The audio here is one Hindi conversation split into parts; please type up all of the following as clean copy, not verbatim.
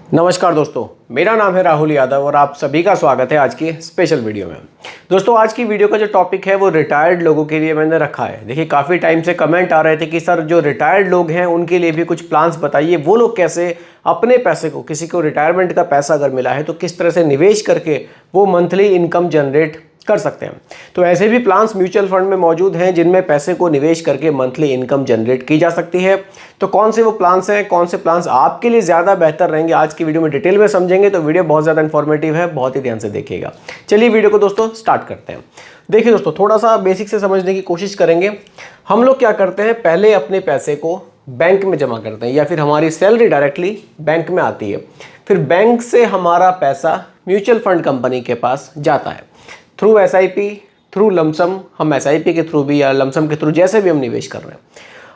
नमस्कार दोस्तों, मेरा नाम है राहुल यादव और आप सभी का स्वागत है आज की स्पेशल वीडियो में। दोस्तों, आज की वीडियो का जो टॉपिक है वो रिटायर्ड लोगों के लिए मैंने रखा है। देखिए, काफ़ी टाइम से कमेंट आ रहे थे कि सर जो रिटायर्ड लोग हैं उनके लिए भी कुछ प्लान्स बताइए, वो लोग कैसे अपने पैसे को, किसी को रिटायरमेंट का पैसा अगर मिला है तो किस तरह से निवेश करके वो मंथली इनकम जनरेट कर सकते हैं। तो ऐसे भी प्लान्स म्यूचुअल फंड में मौजूद हैं जिनमें पैसे को निवेश करके मंथली इनकम जनरेट की जा सकती है। तो कौन से वो प्लान्स हैं, कौन से प्लान्स आपके लिए ज़्यादा बेहतर रहेंगे, आज की वीडियो में डिटेल में समझेंगे। तो वीडियो बहुत ज़्यादा इन्फॉर्मेटिव है, बहुत ही ध्यान से देखिएगा। चलिए वीडियो को दोस्तों स्टार्ट करते हैं। देखिए दोस्तों, थोड़ा सा बेसिक से समझने की कोशिश करेंगे। हम लोग क्या करते हैं, पहले अपने पैसे को बैंक में जमा करते हैं या फिर हमारी सैलरी डायरेक्टली बैंक में आती है, फिर बैंक से हमारा पैसा म्यूचुअल फंड कंपनी के पास जाता है थ्रू SIP, थ्रू लमसम। हम SIP के थ्रू भी या लमसम के थ्रू जैसे भी हम निवेश कर रहे हैं।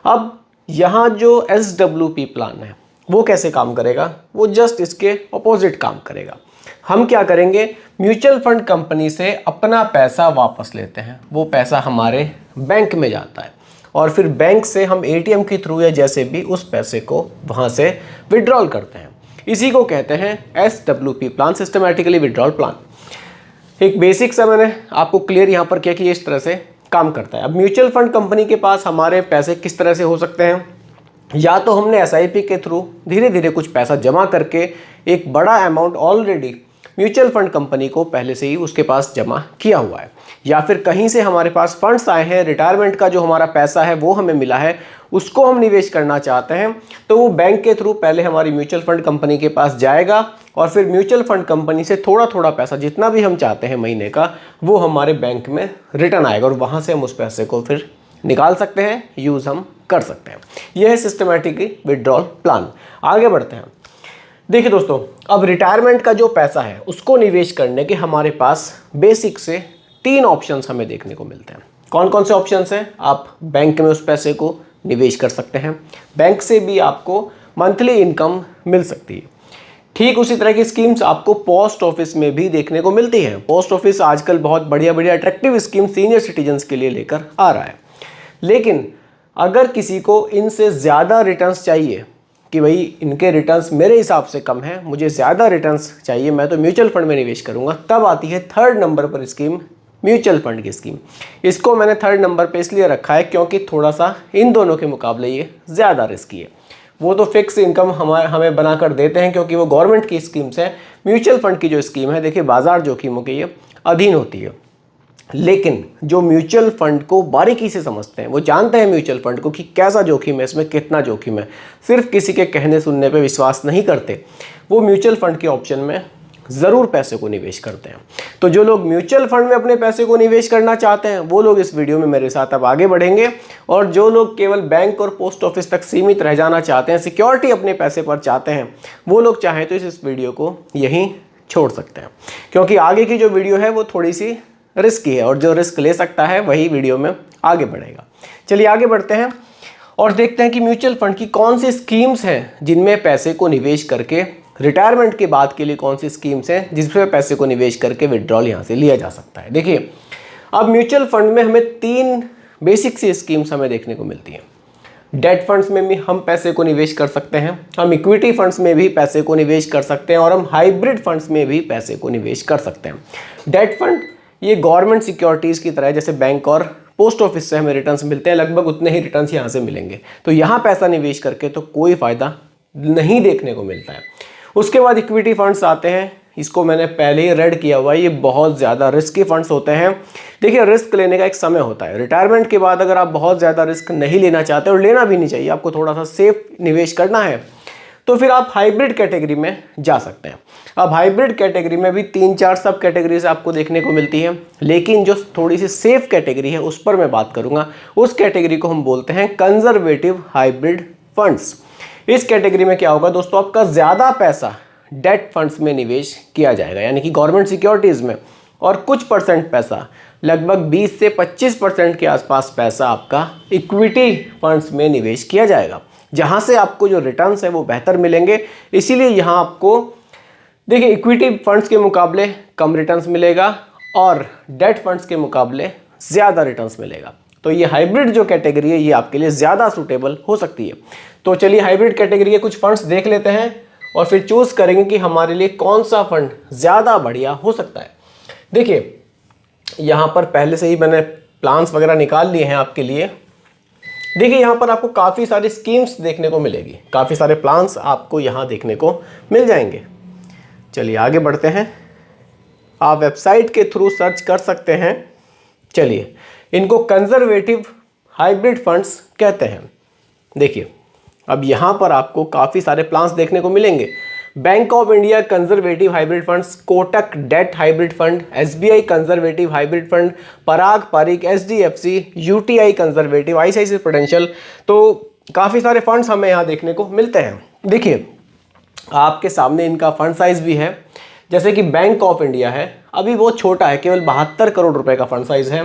अब यहाँ जो SWP प्लान है वो कैसे काम करेगा, वो जस्ट इसके अपोजिट काम करेगा। हम क्या करेंगे, म्यूचुअल फंड कंपनी से अपना पैसा वापस लेते हैं, वो पैसा हमारे बैंक में जाता है और फिर बैंक से हम ATM के थ्रू या जैसे भी उस पैसे को वहाँ से विड्रॉल करते हैं। इसी को कहते हैं SWP plan, systematically withdrawal plan. एक बेसिक सा मैंने आपको क्लियर यहाँ पर किया कि ये इस तरह से काम करता है। अब म्यूचुअल फंड कंपनी के पास हमारे पैसे किस तरह से हो सकते हैं, या तो हमने SIP के थ्रू धीरे धीरे कुछ पैसा जमा करके एक बड़ा amount already mutual fund company को पहले से ही उसके पास जमा किया हुआ है, या फिर कहीं से हमारे पास फंड्स आए हैं, रिटायरमेंट का जो हमारा पैसा है वो हमें मिला है, उसको हम निवेश करना चाहते हैं, तो वो बैंक के थ्रू पहले हमारी म्यूचुअल फंड कंपनी के पास जाएगा और फिर म्यूचुअल फंड कंपनी से थोड़ा थोड़ा पैसा जितना भी हम चाहते हैं महीने का, वो हमारे बैंक में रिटर्न आएगा और वहाँ से हम उस पैसे को फिर निकाल सकते हैं, यूज़ हम कर सकते हैं। यह है सिस्टमैटिक विड्रॉल प्लान। आगे बढ़ते हैं। देखिए दोस्तों, अब रिटायरमेंट का जो पैसा है उसको निवेश करने के हमारे पास बेसिक से 3 ऑप्शंस हमें देखने को मिलते हैं। कौन कौन से ऑप्शंस हैं? आप बैंक में उस पैसे को निवेश कर सकते हैं, बैंक से भी आपको मंथली इनकम मिल सकती है। ठीक उसी तरह की स्कीम्स आपको पोस्ट ऑफिस में भी देखने को मिलती है। पोस्ट ऑफिस आजकल बहुत बढ़िया बढ़िया अट्रैक्टिव स्कीम सीनियर सिटीजन्स के लिए लेकर आ रहा है। लेकिन अगर किसी को इनसे ज़्यादा रिटर्न्स चाहिए कि भाई इनके रिटर्न्स मेरे हिसाब से कम है, मुझे ज़्यादा रिटर्न्स चाहिए, मैं तो म्यूचुअल फंड में निवेश करूँगा, तब आती है 3rd नंबर पर स्कीम, म्यूचुअल फंड की स्कीम। इसको मैंने 3rd नंबर पे इसलिए रखा है क्योंकि थोड़ा सा इन दोनों के मुकाबले ये ज़्यादा रिस्की है। वो तो फिक्स इनकम हमें बनाकर देते हैं क्योंकि वो गवर्नमेंट की स्कीम्स हैं। म्यूचुअल फंड की जो स्कीम है, देखिए बाजार जोखिमों के ये अधीन होती है। लेकिन जो म्यूचुअल फंड को बारीकी से समझते हैं, वो जानते हैं म्यूचुअल फंड को कि कैसा जोखिम है, इसमें कितना जोखिम है, सिर्फ किसी के कहने सुनने पे विश्वास नहीं करते, वो म्यूचुअल फंड के ऑप्शन में ज़रूर पैसे को निवेश करते हैं। तो जो लोग म्यूचुअल फंड में अपने पैसे को निवेश करना चाहते हैं वो लोग इस वीडियो में मेरे साथ अब आगे बढ़ेंगे, और जो लोग केवल बैंक और पोस्ट ऑफिस तक सीमित रह जाना चाहते हैं, सिक्योरिटी अपने पैसे पर चाहते हैं, वो लोग चाहें तो इस वीडियो को यहीं छोड़ सकते हैं, क्योंकि आगे की जो वीडियो है वो थोड़ी सी रिस्की है और जो रिस्क ले सकता है वही वीडियो में आगे बढ़ेगा। चलिए आगे बढ़ते हैं और देखते हैं कि म्यूचुअल फंड की कौन सी स्कीम्स हैं जिनमें पैसे को निवेश करके रिटायरमेंट के बाद के लिए कौन सी स्कीम्स हैं जिसमें पैसे को निवेश करके विड्रॉल यहाँ से लिया जा सकता है। देखिए, अब म्यूचुअल फंड में हमें 3 बेसिक सी स्कीम्स हमें देखने को मिलती हैं। डेट फंड्स में भी हम पैसे को निवेश कर सकते हैं, हम इक्विटी फंड्स में भी पैसे को निवेश कर सकते हैं और हम हाइब्रिड फंड्स में भी पैसे को निवेश कर सकते हैं। डेट फंड ये गवर्नमेंट सिक्योरिटीज़ की तरह है, जैसे बैंक और पोस्ट ऑफिस से हमें रिटर्न्स मिलते हैं, लगभग उतने ही रिटर्न्स यहाँ से मिलेंगे, तो यहाँ पैसा निवेश करके तो कोई फ़ायदा नहीं देखने को मिलता है। उसके बाद इक्विटी फंड्स आते हैं, इसको मैंने पहले ही रेड किया हुआ है, ये बहुत ज़्यादा रिस्की फंड्स होते हैं। देखिए, रिस्क लेने का एक समय होता है। रिटायरमेंट के बाद अगर आप बहुत ज़्यादा रिस्क नहीं लेना चाहते और लेना भी नहीं चाहिए, आपको थोड़ा सा सेफ निवेश करना है, तो फिर आप हाइब्रिड कैटेगरी में जा सकते हैं। अब हाइब्रिड कैटेगरी में भी 3-4 सब कैटेगरीज आपको देखने को मिलती हैं, लेकिन जो थोड़ी सी सेफ कैटेगरी है उस पर मैं बात करूंगा। उस कैटेगरी को हम बोलते हैं कंजर्वेटिव हाइब्रिड फंड्स। इस कैटेगरी में क्या होगा दोस्तों, आपका ज़्यादा पैसा डेट फंड्स में निवेश किया जाएगा, यानी कि गवर्नमेंट सिक्योरिटीज़ में, और कुछ परसेंट पैसा, लगभग 20 से 25% के आसपास पैसा आपका इक्विटी फंड्स में निवेश किया जाएगा, जहाँ से आपको जो रिटर्न्स है वो बेहतर मिलेंगे। इसीलिए यहाँ आपको देखिए इक्विटी फंड्स के मुकाबले कम रिटर्न्स मिलेगा और डेट फंड्स के मुकाबले ज़्यादा रिटर्न्स मिलेगा। तो ये हाइब्रिड जो कैटेगरी है ये आपके लिए ज़्यादा सूटेबल हो सकती है। तो चलिए हाइब्रिड कैटेगरी के कुछ फंड्स देख लेते हैं और फिर चूज़ करेंगे कि हमारे लिए कौन सा फंड ज़्यादा बढ़िया हो सकता है। देखिए यहाँ पर पहले से ही मैंने प्लान्स वगैरह निकाल लिए हैं आपके लिए। देखिए यहाँ पर आपको काफ़ी सारी स्कीम्स देखने को मिलेगी, काफ़ी सारे प्लान्स आपको यहाँ देखने को मिल जाएंगे। चलिए आगे बढ़ते हैं। आप वेबसाइट के थ्रू सर्च कर सकते हैं। चलिए इनको कंजर्वेटिव हाइब्रिड फंड्स कहते हैं। देखिए अब यहाँ पर आपको काफ़ी सारे प्लान्स देखने को मिलेंगे। Bank of India conservative hybrid funds, Kotak debt hybrid fund, SBI conservative hybrid fund, Parag Parikh, HDFC, UTI conservative, ICICI Prudential. तो काफ़ी सारे फंड्स हमें यहाँ देखने को मिलते हैं। देखिए आपके सामने इनका फंड साइज भी है। जैसे कि बैंक ऑफ इंडिया है, अभी बहुत छोटा है, केवल 72 करोड़ रुपए का फंड साइज है।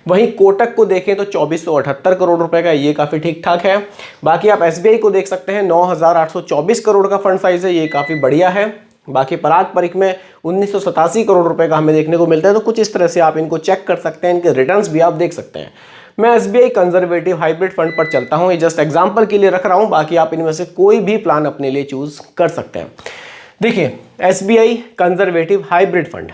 वहीं कोटक को देखें तो 2478 करोड़ रुपए का, ये काफ़ी ठीक ठाक है। बाकी आप एसबीआई को देख सकते हैं, 9824 करोड़ का फंड साइज है, ये काफ़ी बढ़िया है। बाकी पराग परिक में 1987 करोड़ रुपए का हमें देखने को मिलता है। तो कुछ इस तरह से आप इनको चेक कर सकते हैं, इनके रिटर्न्स भी आप देख सकते हैं। मैं एसबीआई कंजर्वेटिव हाइब्रिड फंड पर चलता हूँ, ये जस्ट एग्जाम्पल के लिए रख रहा हूँ, बाकी आप इनमें से कोई भी प्लान अपने लिए चूज कर सकते हैं। देखिए एसबीआई कंजर्वेटिव हाइब्रिड फंड,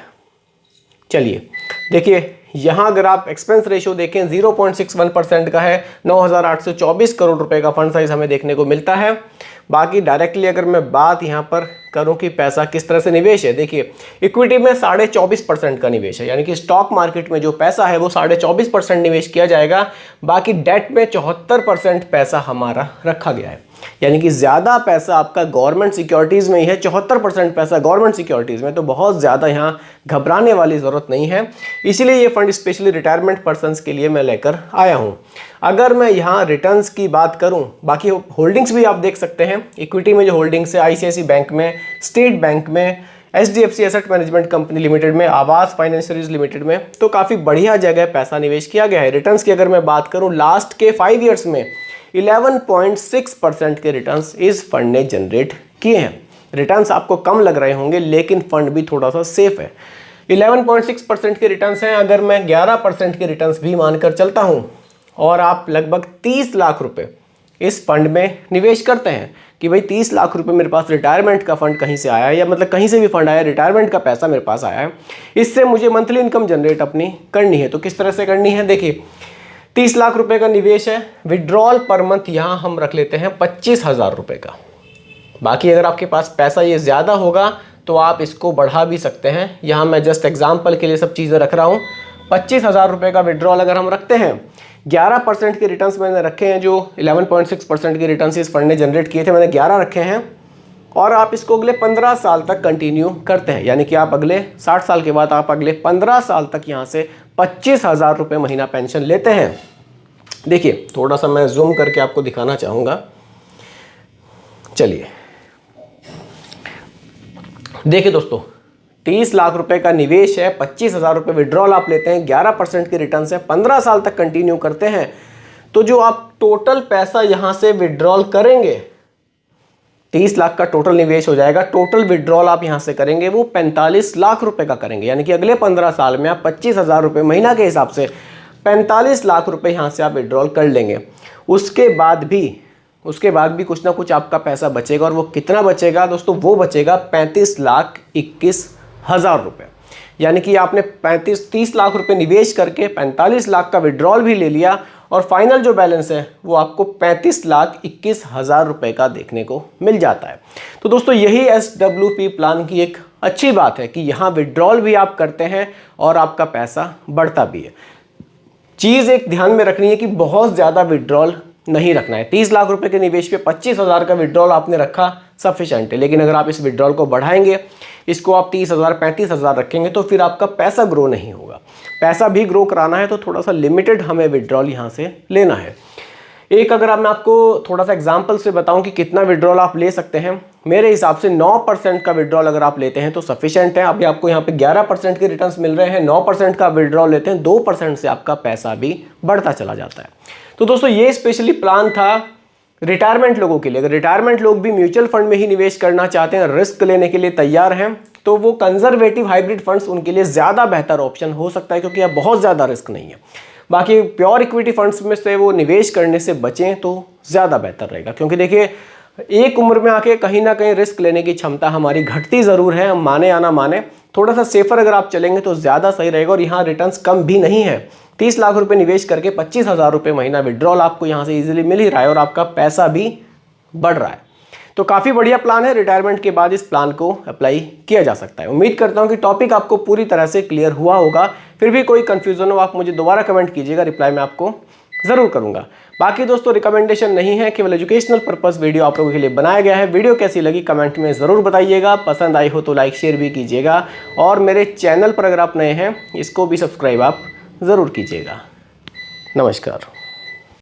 चलिए देखिए यहाँ अगर आप एक्सपेंस रेशियो देखें 0.61% का है, 9824 करोड़ रुपए का फंड साइज हमें देखने को मिलता है। बाकी डायरेक्टली अगर मैं बात यहाँ पर करूँ कि पैसा किस तरह से निवेश है, देखिए इक्विटी में 24.5% का निवेश है, यानी कि स्टॉक मार्केट में जो पैसा है वो 24.5% निवेश किया जाएगा। बाकी डेट में 74% पैसा हमारा रखा गया है, यानी कि ज़्यादा पैसा आपका गवर्नमेंट सिक्योरिटीज़ में ही है, 74% पैसा गवर्नमेंट सिक्योरिटीज़ में। तो बहुत ज़्यादा यहाँ घबराने वाली ज़रूरत नहीं है, इसीलिए ये फंड स्पेशली रिटायरमेंट पर्सन्स के लिए मैं लेकर आया हूँ। अगर मैं यहाँ रिटर्न्स की बात करूँ, बाकी होल्डिंग्स भी आप देख सकते हैं। इक्विटी में जो होल्डिंग्स है आईसीआईसीआई बैंक में, स्टेट बैंक में, HDFC asset management company limited में, आवास फाइनेंशियरीज लिमिटेड में, तो काफ़ी बढ़िया जगह पैसा निवेश किया गया है। रिटर्न्स की अगर मैं बात करूँ, लास्ट के 5 ईयर्स में 11.6% के रिटर्न्स इस फंड ने जनरेट किए हैं। रिटर्न्स आपको कम लग रहे होंगे, लेकिन फंड भी थोड़ा सा सेफ है। 11.6% के रिटर्न्स हैं। अगर मैं 11% के रिटर्न्स भी मानकर चलता हूं और आप लगभग 30 लाख रुपए इस फंड में निवेश करते हैं कि भाई 30 लाख रुपए मेरे पास रिटायरमेंट का फंड कहीं से आया है, या मतलब कहीं से भी फंड आया, रिटायरमेंट का पैसा मेरे पास आया है, इससे मुझे मंथली इनकम जनरेट अपनी करनी है। तो किस तरह से करनी है, देखिए 30 लाख रुपए का निवेश है, विड्रॉल पर मंथ यहाँ हम रख लेते हैं 25,000 रुपए का। बाकी अगर आपके पास पैसा ये ज़्यादा होगा तो आप इसको बढ़ा भी सकते हैं। यहाँ मैं जस्ट एग्जाम्पल के लिए सब चीज़ें रख रहा हूँ। 25,000 रुपए का विड्रॉल अगर हम रखते हैं, 11% के रिटर्न्स मैंने रखे हैं, जो 11.6% के रिटर्न्स इस फंड ने जनरेट किए थे, मैंने 11 रखे हैं। और आप इसको अगले 15 साल तक कंटिन्यू करते हैं, यानी कि आप अगले 60 साल के बाद आप अगले 15 साल तक यहाँ से 25,000 रुपये महीना पेंशन लेते हैं। देखिए थोड़ा सा मैं जूम करके आपको दिखाना चाहूँगा। चलिए देखिए दोस्तों, 30 लाख रुपए का निवेश है, 25,000 रुपये विड्रॉल आप लेते हैं, 11% के रिटर्न से 15 साल तक कंटिन्यू करते हैं, तो जो आप टोटल पैसा यहाँ से विड्रॉल करेंगे, 30 लाख का टोटल निवेश हो जाएगा। टोटल विड्रॉल आप यहाँ से करेंगे वो 45 लाख रुपए का करेंगे, यानी कि अगले 15 साल में आप 25,000 रुपये महीना के हिसाब से 45 लाख रुपए यहाँ से आप विड्रॉल कर लेंगे। उसके बाद भी कुछ ना कुछ आपका पैसा बचेगा, और वो कितना बचेगा दोस्तों, वो बचेगा 35,21,000 रुपये। यानी कि आपने 30 लाख रुपए निवेश करके 45 लाख का विड्रॉल भी ले लिया, और फाइनल जो बैलेंस है वो आपको 35,21,000 रुपए का देखने को मिल जाता है। तो दोस्तों यही SWP प्लान की एक अच्छी बात है कि यहाँ विड्रॉल भी आप करते हैं और आपका पैसा बढ़ता भी है। चीज़ एक ध्यान में रखनी है कि बहुत ज़्यादा विड्रॉल नहीं रखना है। 30 लाख रुपए के निवेश पे 25,000 का विड्रॉल आपने रखा, सफिशेंट है। लेकिन अगर आप इस विड्रॉल को बढ़ाएंगे, इसको आप 30,000 35,000 रखेंगे, तो फिर आपका पैसा ग्रो नहीं होगा। पैसा भी ग्रो कराना है तो थोड़ा सा लिमिटेड हमें विड्रॉल यहाँ से लेना है। एक अगर मैं आपको थोड़ा सा एग्जाम्पल से बताऊं कि कितना विड्रॉल आप ले सकते हैं, मेरे हिसाब से 9% का विड्रॉल अगर आप लेते हैं तो सफिशेंट है। अभी आपको यहाँ पे 11% के रिटर्न्स मिल रहे हैं, 9% का विड्रॉल लेते हैं, 2% से आपका पैसा भी बढ़ता चला जाता है। तो दोस्तों ये स्पेशली प्लान था रिटायरमेंट लोगों के लिए। अगर रिटायरमेंट लोग भी म्यूचुअल फंड में ही निवेश करना चाहते हैं, रिस्क लेने के लिए तैयार हैं, तो वो कंजर्वेटिव हाइब्रिड फंड्स उनके लिए ज़्यादा बेहतर ऑप्शन हो सकता है, क्योंकि अब बहुत ज़्यादा रिस्क नहीं है। बाकी प्योर इक्विटी फंड्स में से वो निवेश करने से बचें तो ज़्यादा बेहतर रहेगा, क्योंकि देखिए एक उम्र में आके कहीं ना कहीं रिस्क लेने की क्षमता हमारी घटती ज़रूर है, हम माने या ना माने। थोड़ा सा सेफर अगर आप चलेंगे तो ज़्यादा सही रहेगा। और यहाँ रिटर्न्स कम भी नहीं है, 30 लाख रुपए निवेश करके 25,000 रुपये महीना विड्रॉल आपको यहाँ से इजीली मिल ही रहा है और आपका पैसा भी बढ़ रहा है। तो काफ़ी बढ़िया प्लान है। रिटायरमेंट के बाद इस प्लान को अप्लाई किया जा सकता है। उम्मीद करता हूँ कि टॉपिक आपको पूरी तरह से क्लियर हुआ होगा। फिर भी कोई कंफ्यूजन हो आप मुझे दोबारा कमेंट कीजिएगा, रिप्लाई मैं आपको ज़रूर करूँगा। बाकी दोस्तों रिकमेंडेशन नहीं है, केवल एजुकेशनल पर्पस वीडियो आप लोगों के लिए बनाया गया है। वीडियो कैसी लगी कमेंट में ज़रूर बताइएगा, पसंद आई हो तो लाइक शेयर भी कीजिएगा। और मेरे चैनल पर अगर आप नए हैं इसको भी सब्सक्राइब आप ज़रूर कीजिएगा। नमस्कार।